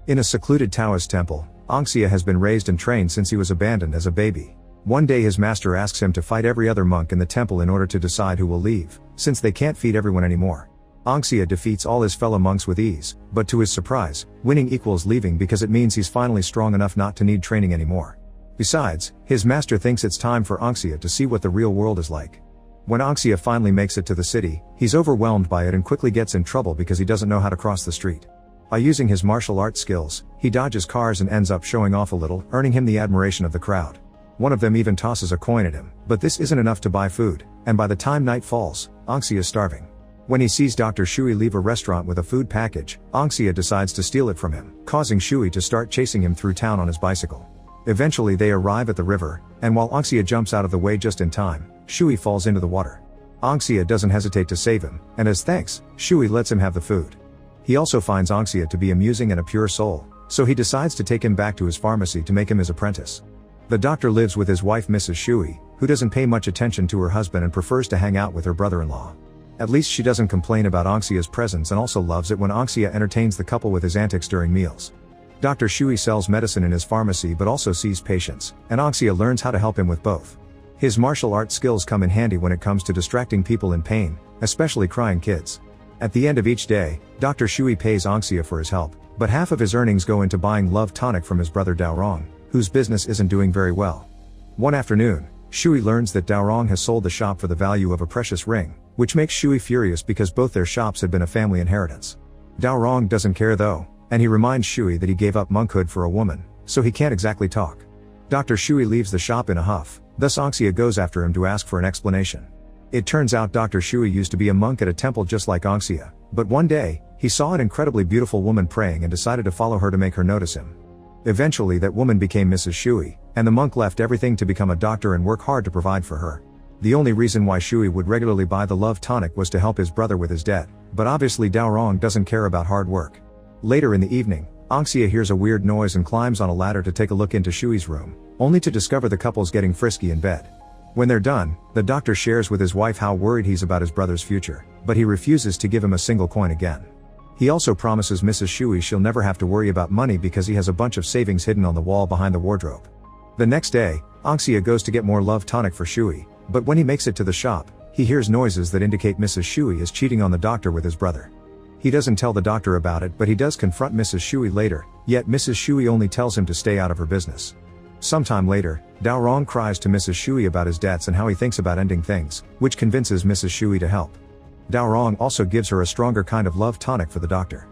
In a secluded Taoist temple, Anxia has been raised and trained since he was abandoned as a baby. One day his master asks him to fight every other monk in the temple in order to decide who will leave, since they can't feed everyone anymore. Anxia defeats all his fellow monks with ease, but to his surprise, winning equals leaving because it means he's finally strong enough not to need training anymore. Besides, his master thinks it's time for Anxia to see what the real world is like. When Anxia finally makes it to the city, he's overwhelmed by it and quickly gets in trouble because he doesn't know how to cross the street. By using his martial arts skills, he dodges cars and ends up showing off a little, earning him the admiration of the crowd. One of them even tosses a coin at him, but this isn't enough to buy food, and by the time night falls, Anxia is starving. When he sees Dr. Shui leave a restaurant with a food package, Anxia decides to steal it from him, causing Shui to start chasing him through town on his bicycle. Eventually they arrive at the river, and while Anxia jumps out of the way just in time, Shui falls into the water. Anxia doesn't hesitate to save him, and as thanks, Shui lets him have the food. He also finds Anxia to be amusing and a pure soul, so he decides to take him back to his pharmacy to make him his apprentice. The doctor lives with his wife Mrs. Shui, who doesn't pay much attention to her husband and prefers to hang out with her brother-in-law. At least she doesn't complain about Anxia's presence and also loves it when Anxia entertains the couple with his antics during meals. Dr. Shui sells medicine in his pharmacy but also sees patients, and Anxia learns how to help him with both. His martial arts skills come in handy when it comes to distracting people in pain, especially crying kids. At the end of each day, Dr. Shui pays Anxia for his help, but half of his earnings go into buying love tonic from his brother Daorong, whose business isn't doing very well. One afternoon, Shui learns that Daorong has sold the shop for the value of a precious ring, which makes Shui furious because both their shops had been a family inheritance. Daorong doesn't care though, and he reminds Shui that he gave up monkhood for a woman, so he can't exactly talk. Dr. Shui leaves the shop in a huff, thus Anxia goes after him to ask for an explanation. It turns out Dr. Shui used to be a monk at a temple just like Anxia, but one day, he saw an incredibly beautiful woman praying and decided to follow her to make her notice him. Eventually that woman became Mrs. Shui, and the monk left everything to become a doctor and work hard to provide for her. The only reason why Shui would regularly buy the love tonic was to help his brother with his debt, but obviously Daorong doesn't care about hard work. Later in the evening, Anxia hears a weird noise and climbs on a ladder to take a look into Shui's room, only to discover the couple's getting frisky in bed. When they're done, the doctor shares with his wife how worried he's about his brother's future, but he refuses to give him a single coin again. He also promises Mrs. Shui she'll never have to worry about money because he has a bunch of savings hidden on the wall behind the wardrobe. The next day, Anxia goes to get more love tonic for Shui, but when he makes it to the shop, he hears noises that indicate Mrs. Shui is cheating on the doctor with his brother. He doesn't tell the doctor about it, but he does confront Mrs. Shui later, yet Mrs. Shui only tells him to stay out of her business. Sometime later, Daorong cries to Mrs. Shui about his debts and how he thinks about ending things, which convinces Mrs. Shui to help. Daorong also gives her a stronger kind of love tonic for the doctor.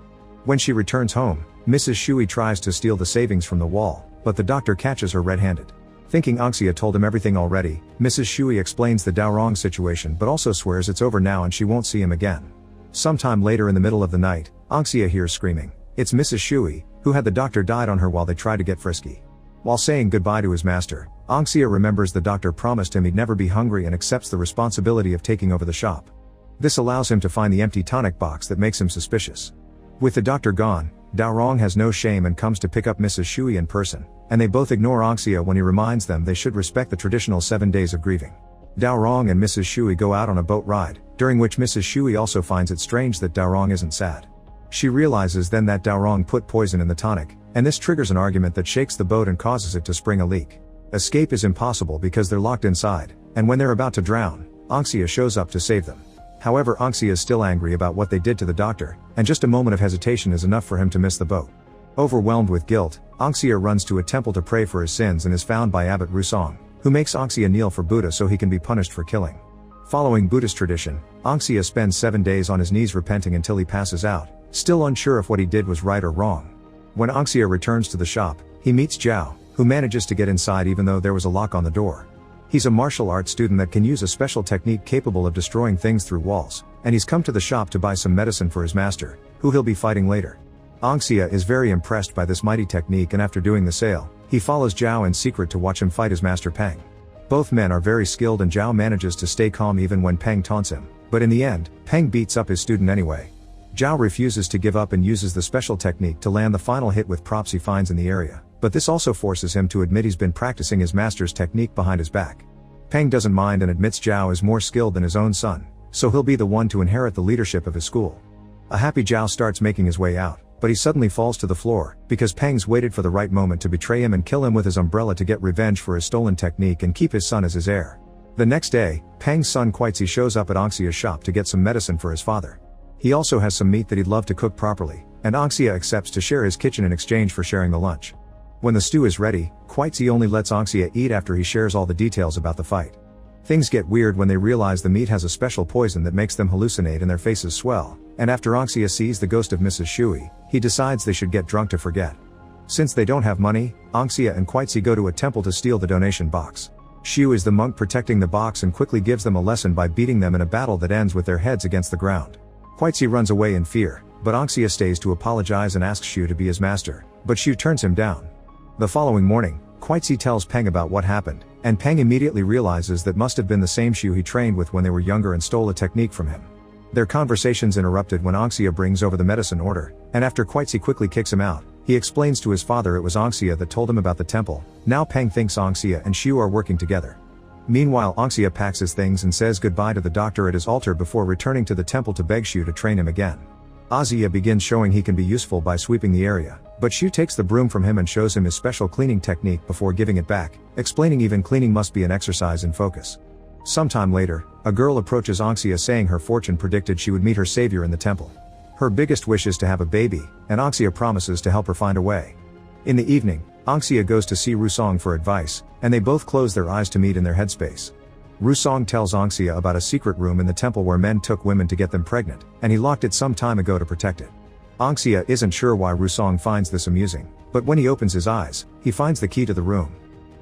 When she returns home, Mrs. Shui tries to steal the savings from the wall, but the doctor catches her red-handed. Thinking Anxia told him everything already, Mrs. Shui explains the Daorong situation but also swears it's over now and she won't see him again. Sometime later in the middle of the night, Anxia hears screaming. It's Mrs. Shui, who had the doctor died on her while they tried to get frisky. While saying goodbye to his master, Anxia remembers the doctor promised him he'd never be hungry and accepts the responsibility of taking over the shop. This allows him to find the empty tonic box that makes him suspicious. With the doctor gone, Daorong has no shame and comes to pick up Mrs. Shui in person, and they both ignore Anxia when he reminds them they should respect the traditional 7 days of grieving. Daorong and Mrs. Shui go out on a boat ride, during which Mrs. Shui also finds it strange that Daorong isn't sad. She realizes then that Daorong put poison in the tonic, and this triggers an argument that shakes the boat and causes it to spring a leak. Escape is impossible because they're locked inside, and when they're about to drown, Anxia shows up to save them. However, Anxia is still angry about what they did to the doctor, and just a moment of hesitation is enough for him to miss the boat. Overwhelmed with guilt, Anxia runs to a temple to pray for his sins and is found by Abbot Rusong, who makes Anxia kneel for Buddha so he can be punished for killing. Following Buddhist tradition, Anxia spends 7 days on his knees repenting until he passes out, still unsure if what he did was right or wrong. When Anxia returns to the shop, he meets Zhao, who manages to get inside even though there was a lock on the door. He's a martial arts student that can use a special technique capable of destroying things through walls, and he's come to the shop to buy some medicine for his master, who he'll be fighting later. Anxia is very impressed by this mighty technique, and after doing the sale, he follows Zhao in secret to watch him fight his master Peng. Both men are very skilled and Zhao manages to stay calm even when Peng taunts him, but in the end, Peng beats up his student anyway. Zhao refuses to give up and uses the special technique to land the final hit with props he finds in the area, but this also forces him to admit he's been practicing his master's technique behind his back. Peng doesn't mind and admits Zhao is more skilled than his own son, so he'll be the one to inherit the leadership of his school. A happy Zhao starts making his way out, but he suddenly falls to the floor, because Peng's waited for the right moment to betray him and kill him with his umbrella to get revenge for his stolen technique and keep his son as his heir. The next day, Peng's son Quaizi shows up at Anxia's shop to get some medicine for his father. He also has some meat that he'd love to cook properly, and Anxia accepts to share his kitchen in exchange for sharing the lunch. When the stew is ready, Quaizi only lets Anxia eat after he shares all the details about the fight. Things get weird when they realize the meat has a special poison that makes them hallucinate and their faces swell, and after Anxia sees the ghost of Mrs. Shui, he decides they should get drunk to forget. Since they don't have money, Anxia and Quaizi go to a temple to steal the donation box. Shu is the monk protecting the box and quickly gives them a lesson by beating them in a battle that ends with their heads against the ground. Quaizi runs away in fear, but Anxia stays to apologize and asks Shu to be his master, but Shu turns him down. The following morning, Quaizi tells Peng about what happened, and Peng immediately realizes that must have been the same Shu he trained with when they were younger and stole a technique from him. Their conversation's interrupted when Anxia brings over the medicine order, and after Quaizi quickly kicks him out, he explains to his father it was Anxia that told him about the temple. Now Peng thinks Anxia and Shu are working together. Meanwhile, Anxia packs his things and says goodbye to the doctor at his altar before returning to the temple to beg Shu to train him again. Anxia begins showing he can be useful by sweeping the area, but Shu takes the broom from him and shows him his special cleaning technique before giving it back, explaining even cleaning must be an exercise in focus. Sometime later, a girl approaches Anxia saying her fortune predicted she would meet her savior in the temple. Her biggest wish is to have a baby, and Anxia promises to help her find a way. In the evening, Anxia goes to see Rusong for advice, and they both close their eyes to meet in their headspace. Rusong tells Anxia about a secret room in the temple where men took women to get them pregnant, and he locked it some time ago to protect it. Anxia isn't sure why Rusong finds this amusing, but when he opens his eyes, he finds the key to the room.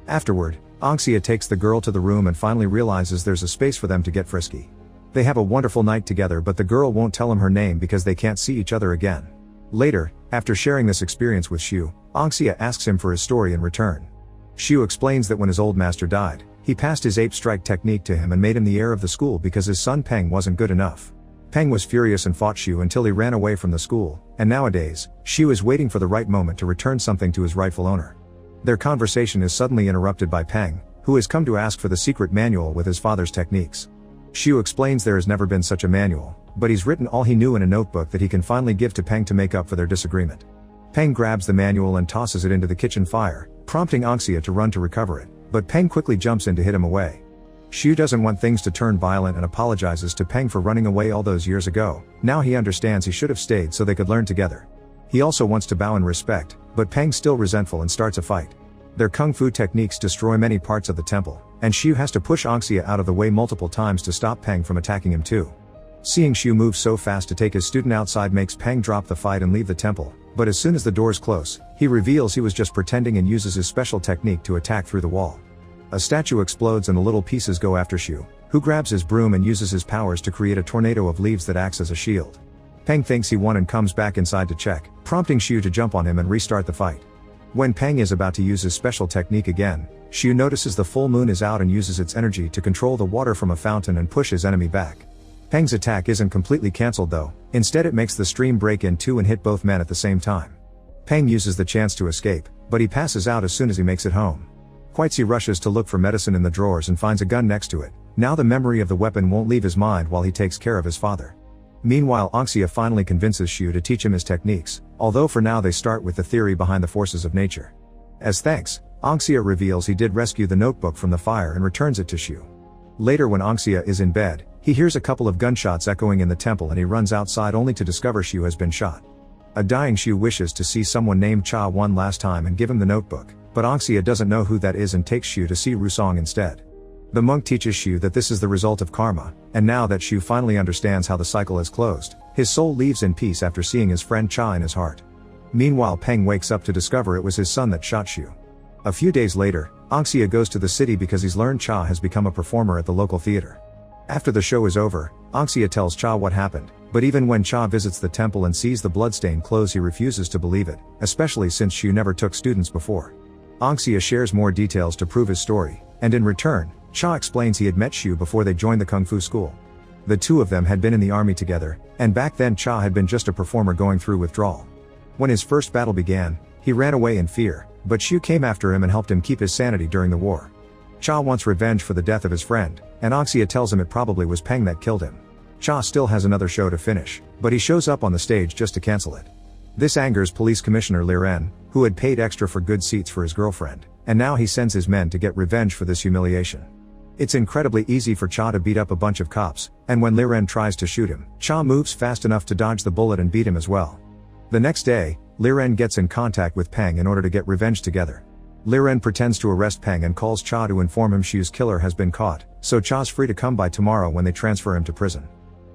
Afterward, Anxia takes the girl to the room and finally realizes there's a space for them to get frisky. They have a wonderful night together, but the girl won't tell him her name because they can't see each other again. Later, after sharing this experience with Shu, Anxia asks him for his story in return. Shu explains that when his old master died, he passed his ape strike technique to him and made him the heir of the school because his son Peng wasn't good enough. Peng was furious and fought Shu until he ran away from the school, and nowadays, Shu is waiting for the right moment to return something to his rightful owner. Their conversation is suddenly interrupted by Peng, who has come to ask for the secret manual with his father's techniques. Shu explains there has never been such a manual, but he's written all he knew in a notebook that he can finally give to Peng to make up for their disagreement. Peng grabs the manual and tosses it into the kitchen fire, prompting Anxia to run to recover it, but Peng quickly jumps in to hit him away. Shu doesn't want things to turn violent and apologizes to Peng for running away all those years ago. Now he understands he should have stayed so they could learn together. He also wants to bow in respect, but Peng's still resentful and starts a fight. Their kung fu techniques destroy many parts of the temple, and Shu has to push Anxia out of the way multiple times to stop Peng from attacking him too. Seeing Shu move so fast to take his student outside makes Peng drop the fight and leave the temple, but as soon as the doors close, he reveals he was just pretending and uses his special technique to attack through the wall. A statue explodes and the little pieces go after Shu, who grabs his broom and uses his powers to create a tornado of leaves that acts as a shield. Peng thinks he won and comes back inside to check, prompting Shu to jump on him and restart the fight. When Peng is about to use his special technique again, Shu notices the full moon is out and uses its energy to control the water from a fountain and push his enemy back. Peng's attack isn't completely cancelled though, instead it makes the stream break in two and hit both men at the same time. Peng uses the chance to escape, but he passes out as soon as he makes it home. Quaizi rushes to look for medicine in the drawers and finds a gun next to it. Now the memory of the weapon won't leave his mind while he takes care of his father. Meanwhile, Anxia finally convinces Shu to teach him his techniques, although for now they start with the theory behind the forces of nature. As thanks, Anxia reveals he did rescue the notebook from the fire and returns it to Shu. Later when Anxia is in bed, he hears a couple of gunshots echoing in the temple and he runs outside only to discover Shu has been shot. A dying Shu wishes to see someone named Cha one last time and give him the notebook, but Anxia doesn't know who that is and takes Shu to see Rusong instead. The monk teaches Shu that this is the result of karma, and now that Shu finally understands how the cycle has closed, his soul leaves in peace after seeing his friend Cha in his heart. Meanwhile, Peng wakes up to discover it was his son that shot Shu. A few days later, Anxia goes to the city because he's learned Cha has become a performer at the local theater. After the show is over, Anxia tells Cha what happened, but even when Cha visits the temple and sees the bloodstained clothes he refuses to believe it, especially since Shu never took students before. Anxia shares more details to prove his story, and in return, Cha explains he had met Shu before they joined the Kung Fu school. The two of them had been in the army together, and back then Cha had been just a performer going through withdrawal. When his first battle began, he ran away in fear, but Shu came after him and helped him keep his sanity during the war. Cha wants revenge for the death of his friend, and Anxia tells him it probably was Peng that killed him. Cha still has another show to finish, but he shows up on the stage just to cancel it. This angers Police Commissioner Liren, who had paid extra for good seats for his girlfriend, and now he sends his men to get revenge for this humiliation. It's incredibly easy for Cha to beat up a bunch of cops, and when Liren tries to shoot him, Cha moves fast enough to dodge the bullet and beat him as well. The next day, Liren gets in contact with Peng in order to get revenge together. Liren pretends to arrest Peng and calls Cha to inform him Shu's killer has been caught, so Cha's free to come by tomorrow when they transfer him to prison.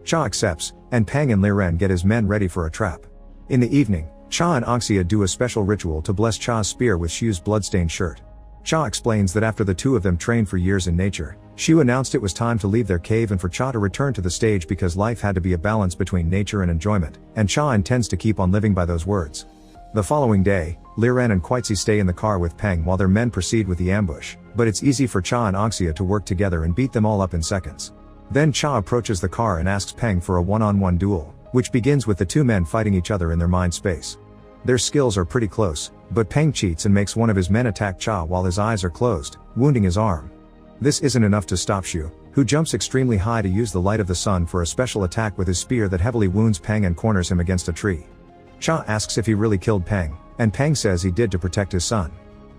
Cha accepts, and Peng and Liren get his men ready for a trap. In the evening, Cha and Anxia do a special ritual to bless Cha's spear with Shu's bloodstained shirt. Cha explains that after the two of them trained for years in nature, Shu announced it was time to leave their cave and for Cha to return to the stage because life had to be a balance between nature and enjoyment, and Cha intends to keep on living by those words. The following day, Liren and Quitzi stay in the car with Peng while their men proceed with the ambush, but it's easy for Cha and Anxia to work together and beat them all up in seconds. Then Cha approaches the car and asks Peng for a one-on-one duel, which begins with the two men fighting each other in their mind space. Their skills are pretty close, but Peng cheats and makes one of his men attack Cha while his eyes are closed, wounding his arm. This isn't enough to stop Shu, who jumps extremely high to use the light of the sun for a special attack with his spear that heavily wounds Peng and corners him against a tree. Cha asks if he really killed Peng, and Peng says he did to protect his son.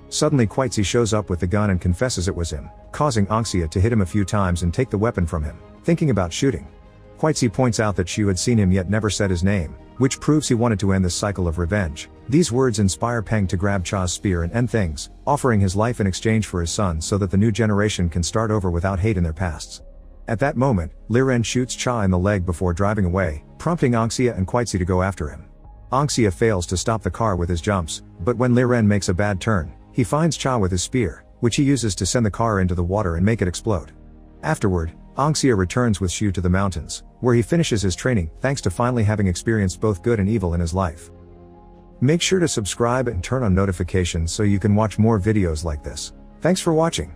Suddenly Quitzi shows up with the gun and confesses it was him, causing Anxia to hit him a few times and take the weapon from him, thinking about shooting. Quitzi points out that Shu had seen him yet never said his name, which proves he wanted to end this cycle of revenge. These words inspire Peng to grab Cha's spear and end things, offering his life in exchange for his son so that the new generation can start over without hate in their pasts. At that moment, Liren shoots Cha in the leg before driving away, prompting Anxia and Quitzi to go after him. Anxia fails to stop the car with his jumps, but when Liren makes a bad turn, he finds Cha with his spear, which he uses to send the car into the water and make it explode. Afterward, Anxia returns with Shu to the mountains, where he finishes his training, thanks to finally having experienced both good and evil in his life. Make sure to subscribe and turn on notifications so you can watch more videos like this. Thanks for watching.